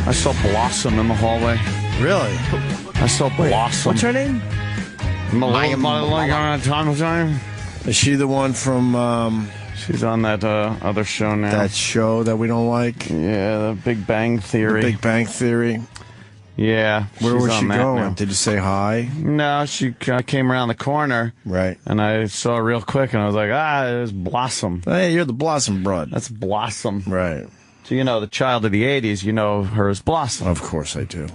I saw Blossom in the hallway. Really? I saw Blossom. What's her name? Time. Is she the one from She's on that other show now. that show that we don't like? Yeah, the Big Bang Theory. The Big Bang Theory. Yeah. Where was she going? Now. Did you say hi? No, she came around the corner. Right. And I saw her real quick, and I was like, it was Blossom. Hey, you're the Blossom broad. That's Blossom. Right. So, the child of the 80s, you know her as Blossom. Of course I do.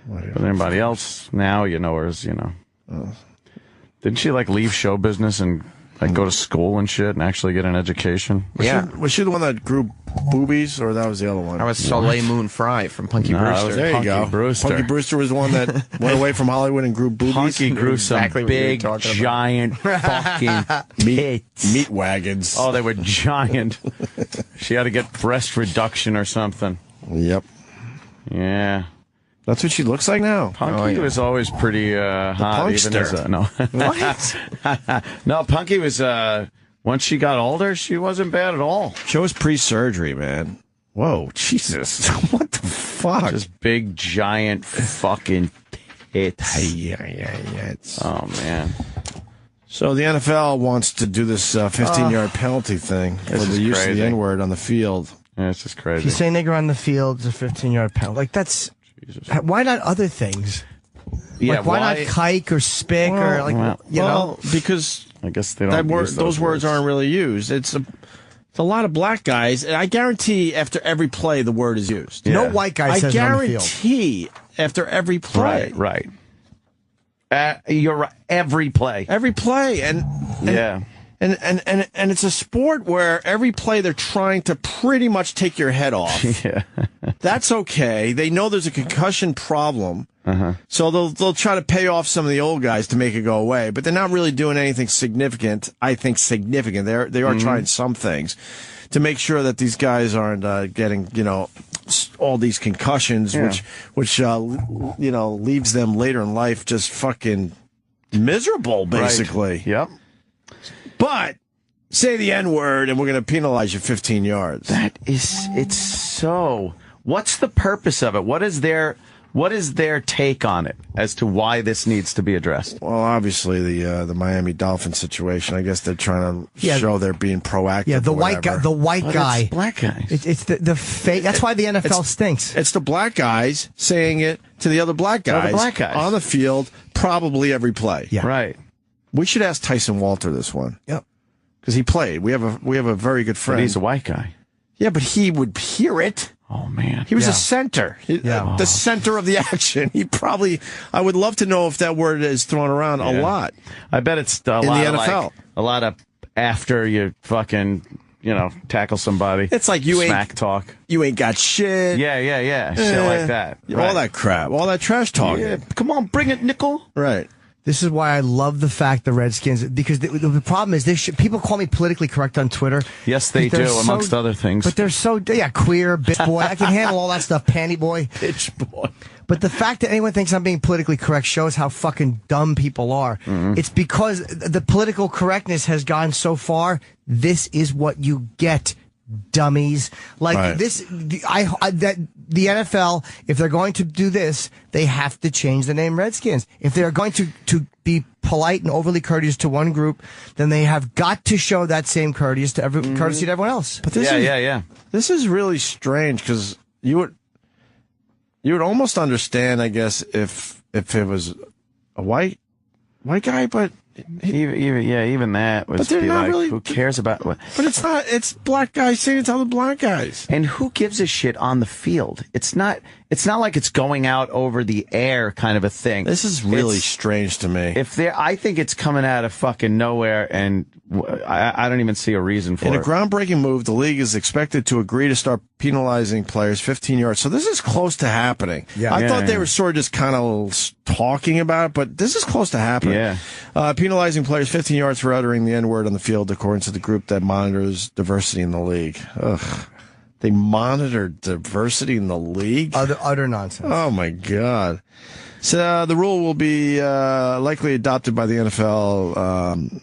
But anybody else now, you know her as, Didn't she, leave show business and, go to school and shit and actually get an education? Was she the one that grew boobies, or that was the other one? That was Soleil Moon Frye from Punky Brewster. That was There you Punky go. Brewster. Punky Brewster was the one that went away from Hollywood and grew boobies. Punky grew some Exactly what you were big, talking about. giant fucking tits. Meat wagons. Oh, they were giant. She had to get breast reduction or something. Yep. Yeah. That's what she looks like now. Punky was always pretty hot. Even as no. What? No, Punky was, once she got older, she wasn't bad at all. She was pre-surgery, man. Whoa, Jesus. What the fuck? Just big, giant fucking tits. Yeah. Oh, man. So the NFL wants to do this 15-yard penalty thing for the use of the N-word on the field. Yeah, it's just crazy. If you say nigger on the field, it's a 15-yard penalty. That's... Jesus. Why not other things? Yeah, why not kike or spick or because I guess they don't. Those words aren't really used. It's a lot of black guys, and I guarantee after every play the word is used. No white guy says it on the field. I guarantee after every play. Right. You're right. Every play, and yeah. And it's a sport where every play they're trying to pretty much take your head off. Yeah. That's okay. They know there's a concussion problem. So they'll try to pay off some of the old guys to make it go away, but they're not really doing anything significant. I think significant. They are trying some things to make sure that these guys aren't getting, all these concussions, which leaves them later in life just fucking miserable, basically. Right. Yep. But say the N-word and we're going to penalize you 15 yards. It's so. What's the purpose of it? What is their take on it as to why this needs to be addressed? Well, obviously the Miami Dolphins situation. I guess they're trying to show they're being proactive. Yeah, the white guy. The white guy. It's black guys. It's the fake. That's why the NFL stinks. It's the black guys saying it to the other black guys, on the field, probably every play. Yeah. Right. We should ask Tyson Walter this one. Yep. Because he played. We have a very good friend. But he's a white guy. Yeah, but he would hear it. Oh, man. He was a center. The center of the action. I would love to know if that word is thrown around a lot. I bet it's in the NFL. A lot of after you fucking, tackle somebody. It's like smack talk. You ain't got shit. Yeah. Shit like that. Right. All that crap. All that trash talk. Yeah. Come on, bring it, nickel. Right. This is why I love the fact the Redskins, because the problem is people call me politically correct on Twitter. Yes, they do, amongst other things. But they're so, queer, bitch boy. I can handle all that stuff, panty boy. Bitch boy. But the fact that anyone thinks I'm being politically correct shows how fucking dumb people are. Mm-hmm. It's because the political correctness has gone so far. This is what you get, dummies. The NFL, if they're going to do this, they have to change the name Redskins. If they're going to be polite and overly courteous to one group, then they have got to show that same courtesy to everyone else. But this is really strange because you would almost understand, I guess, if it was a white guy, but even that was. But they're not really. Who cares about what? But it's not. It's black guys saying it's other black guys. And who gives a shit on the field? It's not like it's going out over the air kind of a thing. This is really strange to me. I think it's coming out of fucking nowhere, and I don't even see a reason for it. In a groundbreaking move, the league is expected to agree to start penalizing players 15 yards. So this is close to happening. Yeah. I thought they were sort of just kind of talking about it, but this is close to happening. Yeah. Penalizing players 15 yards for uttering the N-word on the field, according to the group that monitors diversity in the league. Ugh. They monitor diversity in the league? Utter nonsense. Oh, my God. So the rule will be likely adopted by the NFL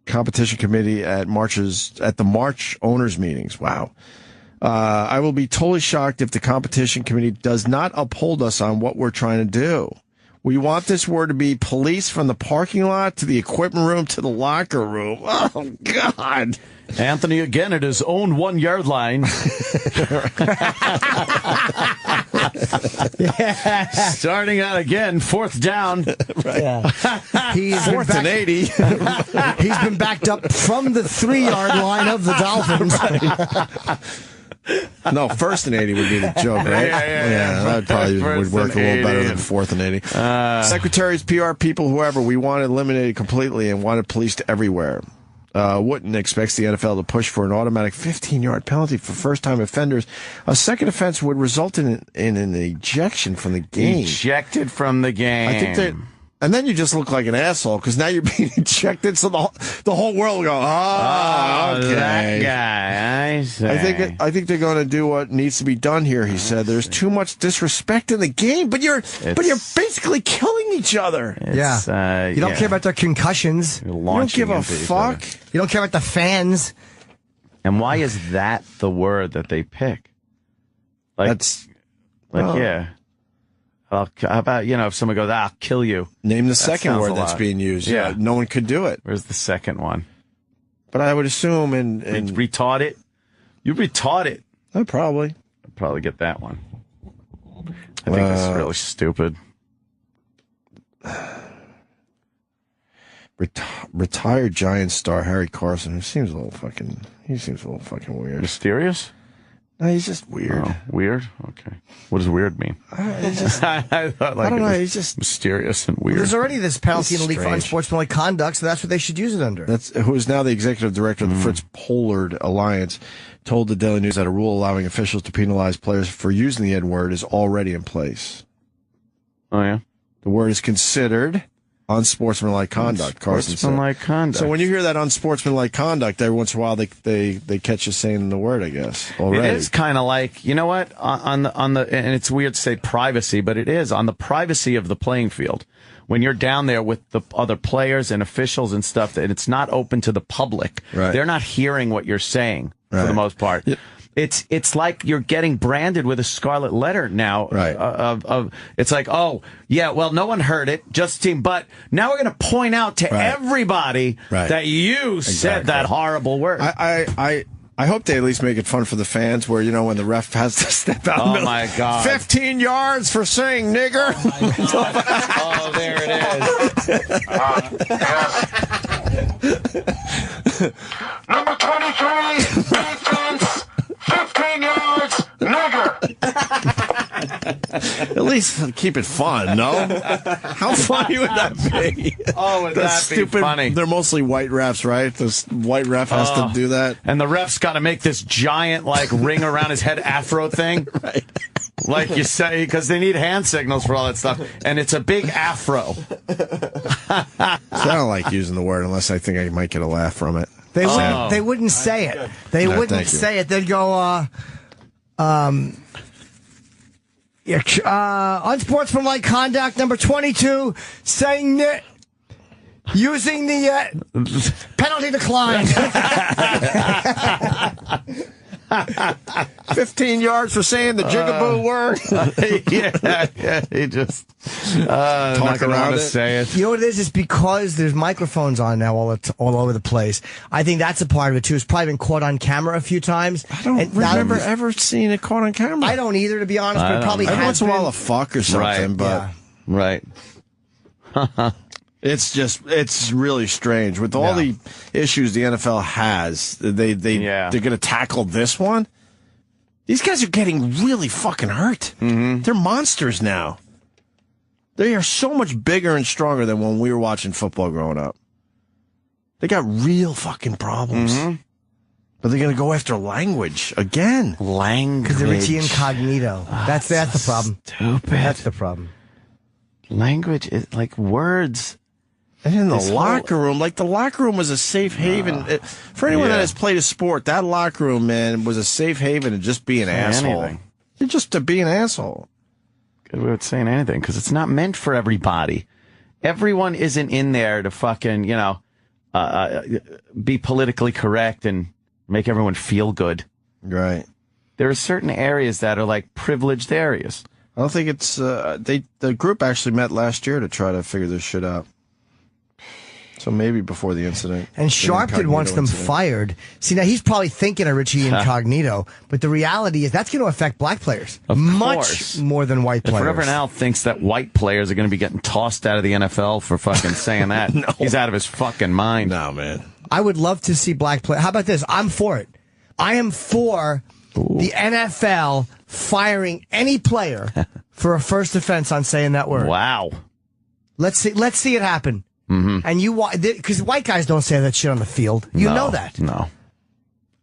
competition committee at the March owners meetings. Wow. I will be totally shocked if the competition committee does not uphold us on what we're trying to do. We want this word to be police from the parking lot to the equipment room to the locker room. Oh, God. Anthony again at his own 1 yard line. Starting out again, 4th down. Right. Yeah. He's 4th and 80. He's been backed up from the 3 yard line of the Dolphins. No, 1st and 80 would be the joke, right? Yeah, that probably would work a little better than 4th and 80. Secretaries, PR people, whoever, we want it eliminated completely and want it policed everywhere. Wooten expects the NFL to push for an automatic 15-yard penalty for first-time offenders. A second offense would result in an ejection from the game. Ejected from the game. I think that, and then you just look like an asshole because now you're being ejected, so the whole world will go, okay. That guy, I say. I think they're going to do what needs to be done here. He said, "There's too much disrespect in the game, but you're basically killing each other." Yeah, you don't care about their concussions. You don't give a fuck. You don't care about the fans. And why is that the word that they pick? Like, yeah. How about, if someone goes, I'll kill you. Name the second word that's being used. Yeah, no one could do it. Where's the second one? But I would assume retarded. You retarded. I'd probably get that one. I think that's really stupid. Retired Giants star Harry Carson, he seems a little fucking weird. Mysterious? No, he's just weird. Oh, weird? Okay. What does weird mean? I don't know. He's just mysterious and weird. There's already this penalty in the league for unsportsmanlike conduct, so that's what they should use it under. Who is now the executive director of the Fritz Pollard Alliance, told the Daily News that a rule allowing officials to penalize players for using the N-word is already in place. Oh, yeah? The word is considered unsportsmanlike conduct, Carson said. Unsportsmanlike conduct. So when you hear that unsportsmanlike conduct, every once in a while they catch you saying the word, I guess. Already. It is kind of like, you know what, on the and it's weird to say privacy, but it is on the privacy of the playing field. When you're down there with the other players and officials and stuff, and it's not open to the public. Right. They're not hearing what you're saying for the most part. Yeah. It's like you're getting branded with a scarlet letter now. Right. It's like, oh, yeah, well, no one heard it, just team. But now we're going to point out to everybody that you said that horrible word. I hope they at least make it fun for the fans where, when the ref has to step out. Oh, my God. 15 yards for saying nigger. Oh, there it is. Number 23, defense, 15 yards, nigger. At least keep it fun, no? How funny would that be? Oh, would that be funny? They're mostly white refs, right? This white ref has to do that. And the ref's got to make this giant, ring around his head afro thing. Right. Like you say, because they need hand signals for all that stuff. And it's a big afro. So I don't like using the word unless I think I might get a laugh from it. They wouldn't say it. They wouldn't say it. They'd go, unsportsmanlike conduct number 22, saying using the penalty declined. 15 yards for saying the jigaboo word. Yeah, he just talk around it. Say it. You know what it is? It's because there's microphones on now all over the place. I think that's a part of it too. It's probably been caught on camera a few times. I don't remember ever seeing it caught on camera. I don't either, to be honest. But it probably every has once in a while a fuck or something, right. It's really strange with all the issues the NFL has. They're going to tackle this one. These guys are getting really fucking hurt. Mm-hmm. They're monsters now. They are so much bigger and stronger than when we were watching football growing up. They got real fucking problems. Mm-hmm. But they're going to go after language again. Language. Because they're Richie Incognito. That's the problem. Stupid. That's the problem. Language is like words. And in the locker room, the locker room was a safe haven. For anyone that has played a sport, that locker room, man, was a safe haven to just be an asshole. Just to be an asshole. Good way of saying anything, because it's not meant for everybody. Everyone isn't in there to fucking, be politically correct and make everyone feel good. Right. there are certain areas that are like privileged areas. I don't think it's the group actually met last year to try to figure this shit out. So maybe before the incident. And Sharpton wants them fired. See, now he's probably thinking of Richie Incognito, but the reality is that's going to affect black players much more than white players. If Reverend Al thinks that white players are going to be getting tossed out of the NFL for fucking saying that, No. he's out of his fucking mind. No, man. I would love to see black players. How about this? I'm for it. I am for the NFL firing any player for a first offense on saying that word. Wow. Let's see it happen. Mm-hmm. And because white guys don't say that shit on the field. You know that. No.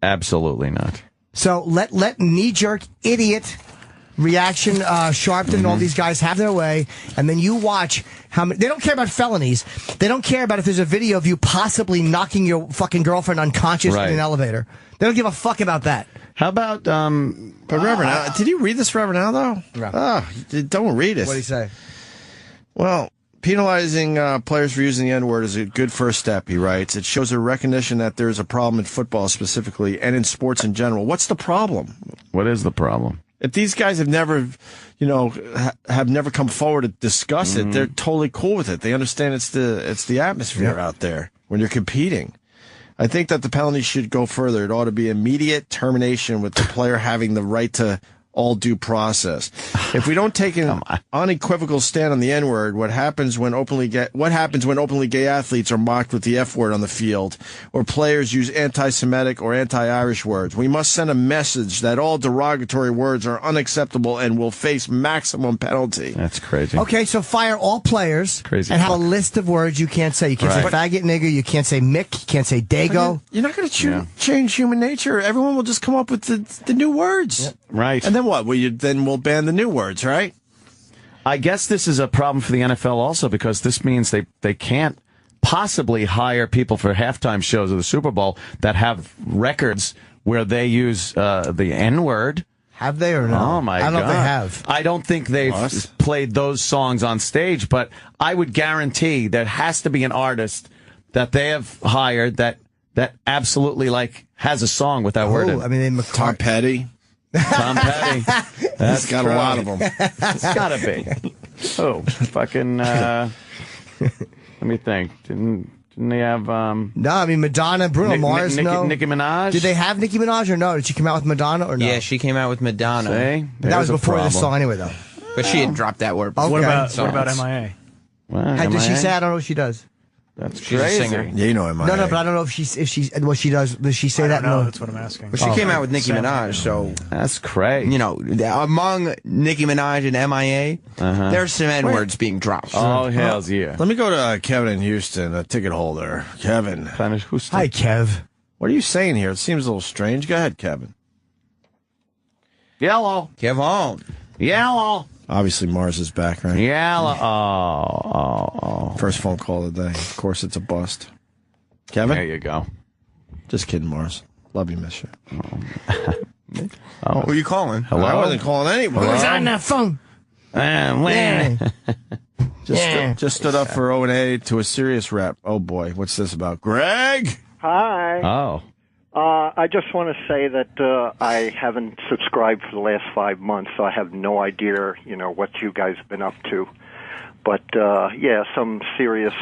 Absolutely not. So let knee-jerk idiot reaction, Sharpton and all these guys have their way, and then you watch how many. They don't care about felonies. They don't care about if there's a video of you possibly knocking your fucking girlfriend unconscious in an elevator. They don't give a fuck about that. How about But Reverend Al, did you read this, Reverend Al, though? No. Oh, don't read it. What did he say? Well, penalizing players for using the N-word is a good first step, he writes. It shows a recognition that there's a problem in football specifically and in sports in general. What's the problem? what is the problem? If these guys have never, have never come forward to discuss it, they're totally cool with it. They understand it's the atmosphere out there when you're competing. I think that the penalty should go further. It ought to be immediate termination with the player having the right to all due process. If we don't take an unequivocal stand on the N-word, what happens when openly gay athletes are mocked with the F-word on the field, or players use anti-Semitic or anti-Irish words? We must send a message that all derogatory words are unacceptable and will face maximum penalty. That's crazy. Okay, so fire all players Crazy and have a fuck. list of words you can't say. You can't say faggot, nigger. You can't say Mick. You can't say Dago. You're not going to change human nature. Everyone will just come up with the new words. Right. And then what? We'll ban the new words, right? I guess this is a problem for the NFL also because this means they can't possibly hire people for halftime shows of the Super Bowl that have records where they use the N-word. Have they or no? Oh, my God. I don't know if they have. I don't think they've played those songs on stage, but I would guarantee there has to be an artist that they have hired that absolutely, has a song with that word in it. I mean, Tom Petty. Tom Petty. That's got a lot of them. It's gotta be. Oh, fucking. Let me think. Didn't they have? No, I mean Madonna, Bruno Mars. Nicki Minaj. Did they have Nicki Minaj or no? Did she come out with Madonna or no? Yeah, she came out with Madonna. See? That was There's a before this problem. song anyway, though. But she had dropped that word before. Okay. What about MIA? Well, Does she MIA? say? I don't know what she does. That's She's crazy. a singer. Yeah, you know him. No, but I don't know if she what she does. Does she say I that? don't know. No. That's what I'm asking. But she came out with Nicki Minaj, so That's crazy. among Nicki Minaj and MIA, there's some N words being dropped. Oh hells yeah. Let me go to Kevin in Houston, a ticket holder. Kevin, Who's Hi, Kev. what are you saying here? It seems a little strange. Go ahead, Kevin. Yellow. Kev on. Yellow. Obviously, Mars is back, right? Yellow. Oh. First phone call of the day. Of course, it's a bust. Kevin? There you go. Just kidding, Mars. Love you, miss you. Who are you calling? Hello? I wasn't calling anybody. Who's on that phone? Yeah. Just stood up for O&A to a serious rep. Oh, boy. What's this about? Greg? Hi. Oh. I just want to say that I haven't subscribed for the last 5 months, so I have no idea, what you guys have been up to. But, some serious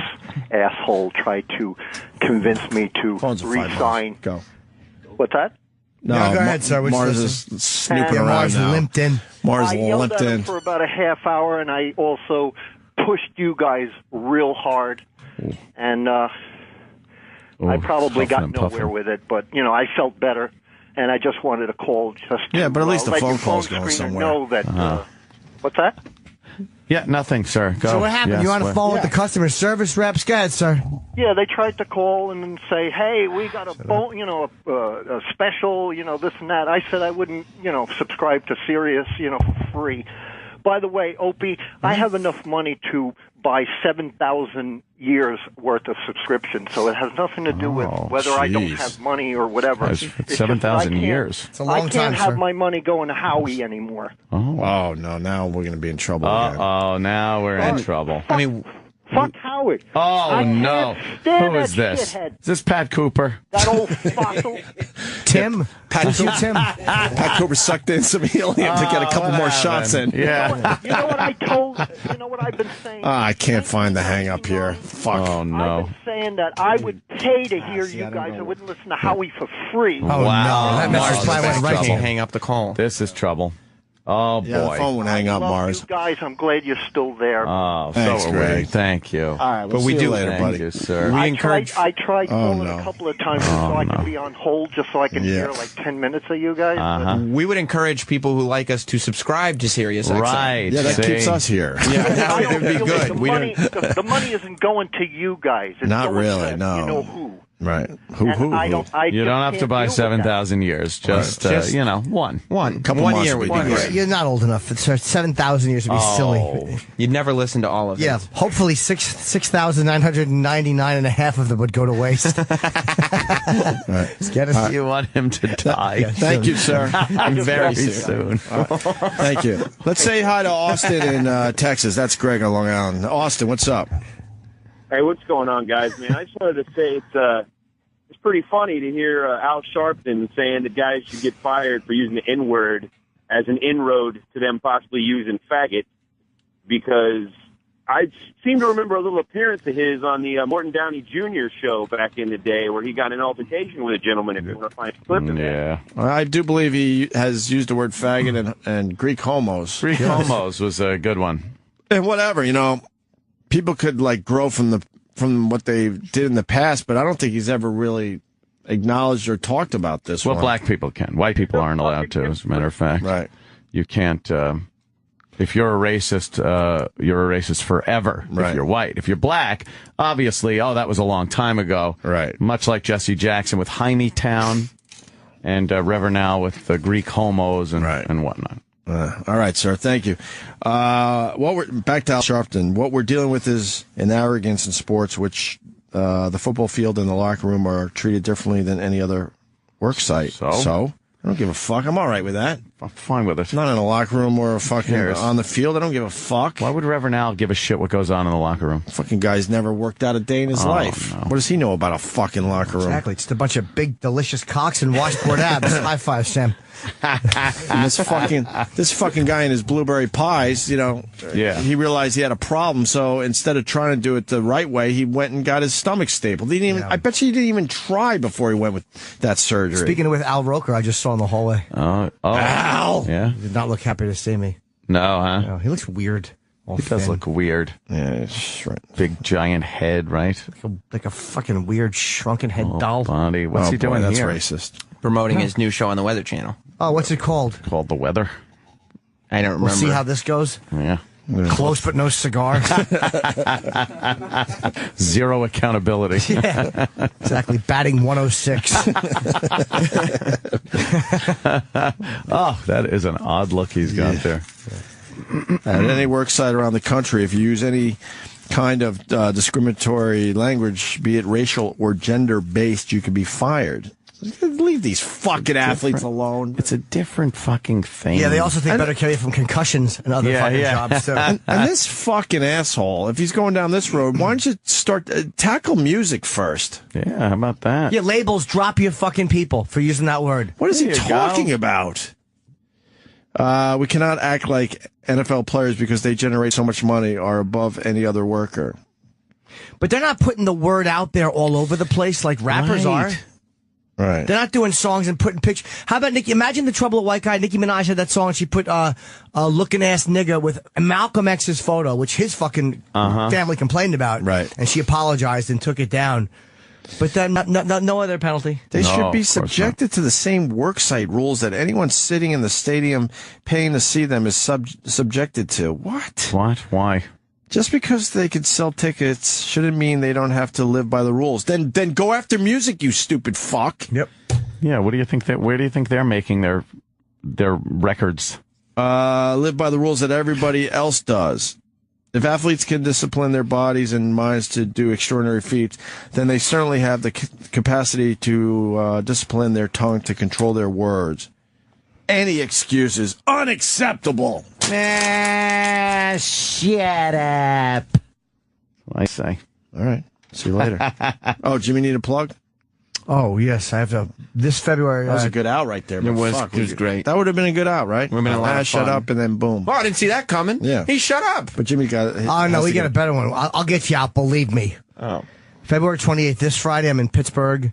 asshole tried to convince me to Phones are re-sign. Go. What's that? No, go ahead, sir. We're Mars just is snooping Yeah, around Mars now. limped in. Mars I yelled limped at him in. for about a half hour, and I also pushed you guys real hard. And I probably got nowhere with it, but, I felt better. And I just wanted to call just Yeah, to, but at least the let phone your call's phone going screener somewhere. know that, what's that? Yeah, nothing, sir. Go. So what happened? Yes, You're on the what? phone with the customer service reps. Go ahead, sir. Yeah, they tried to call and then say, "Hey, we got a phone, a special, this and that." I said I wouldn't, subscribe to Sirius, for free. By the way, Opie, I have enough money to buy 7,000 years worth of subscription, so it has nothing to do with whether I don't jeez. have money or whatever. That's It's just 7,000 I can't- years. It's a long I time, can't have sir. my money going to Howie anymore. Oh, no. Now we're going to be in trouble again. Oh, now we're in trouble. I mean, Fuck Howard. Oh, I no. can't stand Who is that this? shithead. Is this Pat Cooper? That old fossil. Tim. Pat you, Tim. Pat Cooper sucked in some helium to get a couple more shots in. Yeah. You know what I told? You know what I've been saying? I can't find the hang up here. Fuck. Oh, no. I've been saying that I would pay to hear you guys. I wouldn't listen to Howie for free. Oh, Wow. no. That message probably went right. Can't hang up the call. This is trouble. Oh, boy. Yeah, the phone won't hang up, I love Mars. you guys. I'm glad you're still there. Oh, Thanks, so are we. Greg. Thank you. All right, But we see do you later, Thank buddy. you, sir. We I encourage. tried calling no. a couple of times so I can be on hold just so I can hear like 10 minutes of you guys. Uh-huh. We would encourage people who like us to subscribe to Sirius XM. Right. Yeah, that See? keeps us here. Yeah, that I would be don't feel good. The We money, don't. the money isn't going to you guys. It's Not going really, to, no. You know who. Right. And I don't. I You just don't have to can't buy deal with that. 7,000 years. Just, Just- one. One Couple one months year would would be be great. great. You're not old enough. It's 7,000 years would be silly. You'd never listen to all of Yeah, it. hopefully 6,999 and a half of them would go to waste. Let's get us. You want him to die Thank you, sir. very soon. Thank you. Let's say hi to Austin in Texas. That's Greg on Long Island. Austin, what's up? Hey, what's going on, guys? Man, I just wanted to say it's pretty funny to hear Al Sharpton saying that guys should get fired for using the N-word as an inroad to them possibly using faggot, because I seem to remember a little appearance of his on the Morton Downey Jr. show back in the day where he got in an altercation with a gentleman, if you want to find a clip of that. Yeah. I do believe he has used the word faggot and Greek homos. Greek homos was a good one. And whatever, people could grow from what they did in the past, but I don't think he's ever really acknowledged or talked about this Well, one. black people can. White people aren't allowed to, as a matter of fact. Right. You can't. If you're a racist, you're a racist forever. Right. If you're white. If you're black, obviously, that was a long time ago. Right. Much like Jesse Jackson with Jaime Town and Reverend Al with the Greek homos and whatnot. All right, sir. Thank you. We're back to Al Sharpton. What we're dealing with is an arrogance in sports, which the football field and the locker room are treated differently than any other work site. So I don't give a fuck. I'm all right with that. I'm fine with it. Not in a locker room or fucking cares? on the field. I don't give a fuck. Why would Reverend Al give a shit what goes on in the locker room? Fucking guy's never worked out a day in his life. no. What does he know about a fucking locker room? Exactly. It's a bunch of big, delicious cocks and washboard abs. High five, Sam. And this fucking guy and his blueberry pies, Yeah. he realized he had a problem. So instead of trying to do it the right way, he went and got his stomach stapled. He didn't even, I bet you he didn't even try before he went with that surgery. Speaking of with Al Roker, I just saw in the hallway. Al! Yeah. He did not look happy to see me. No, huh? No, he looks weird. All He does thin. look weird. Yeah, it's right. Big giant head, right? like a fucking weird shrunken head doll. Body. What's he doing That's here? racist. Promoting his new show on the Weather Channel. Oh, what's it called? Called The Weather. I don't remember. We'll see how this goes. Yeah. Close but no cigar. Zero accountability. Yeah, exactly. Batting 106. Oh, that is an odd look he's got there. At any work site around the country, if you use any kind of discriminatory language, be it racial or gender-based, you can be fired. Leave these fucking athletes alone. It's a different fucking thing. Yeah, they also think better kill you from concussions and other fucking jobs, too. And this fucking asshole, if he's going down this road, why don't you start tackle music first? Yeah, how about that? Yeah, labels drop you fucking people for using that word. What is he There you talking go. about? We cannot act like NFL players because they generate so much money are above any other worker. But they're not putting the word out there all over the place like rappers are. Right. They're not doing songs and putting pictures. How about Nicki? Imagine the trouble of white guy. Nicki Minaj had that song. She put looking ass nigga with Malcolm X's photo, which his fucking family complained about. Right. And she apologized and took it down. But then no other penalty. They No, should be of course subjected to the same worksite rules that anyone sitting in the stadium paying to see them is subjected to. What? What? Why? Just because they could sell tickets shouldn't mean they don't have to live by the rules. Then go after music, you stupid fuck. Yep. Yeah, what do you think where do you think they're making their records? Live by the rules that everybody else does. If athletes can discipline their bodies and minds to do extraordinary feats, then they certainly have the capacity to discipline their tongue to control their words. Any excuse is unacceptable. Shut up. I say. All right. See you later. Oh, Jimmy need a plug? Oh, yes. I have to. This February. That was a good out right there. But It was great. That would have been a good out, right? Would have been a lot of Shut fun. up and then boom. Oh, I didn't see that coming. Yeah. He shut up. But Jimmy got. Oh, no, we got a better one. I'll get you out, believe me. Oh. February 28th, this Friday, I'm in Pittsburgh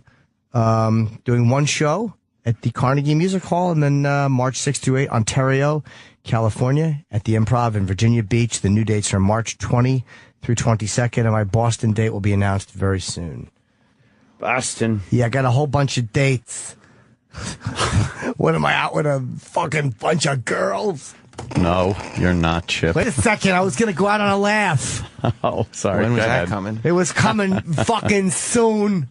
doing one show at the Carnegie Music Hall, and then March 6th through 8, Ontario, California, at the Improv in Virginia Beach. The new dates are March 20 through 22nd, and my Boston date will be announced very soon. Boston. Yeah, I got a whole bunch of dates. What am I out with a fucking bunch of girls? No, you're not, Chip. Wait a second, I was going to go out on a laugh. Oh, sorry. When was Go that ahead. coming? It was coming fucking soon.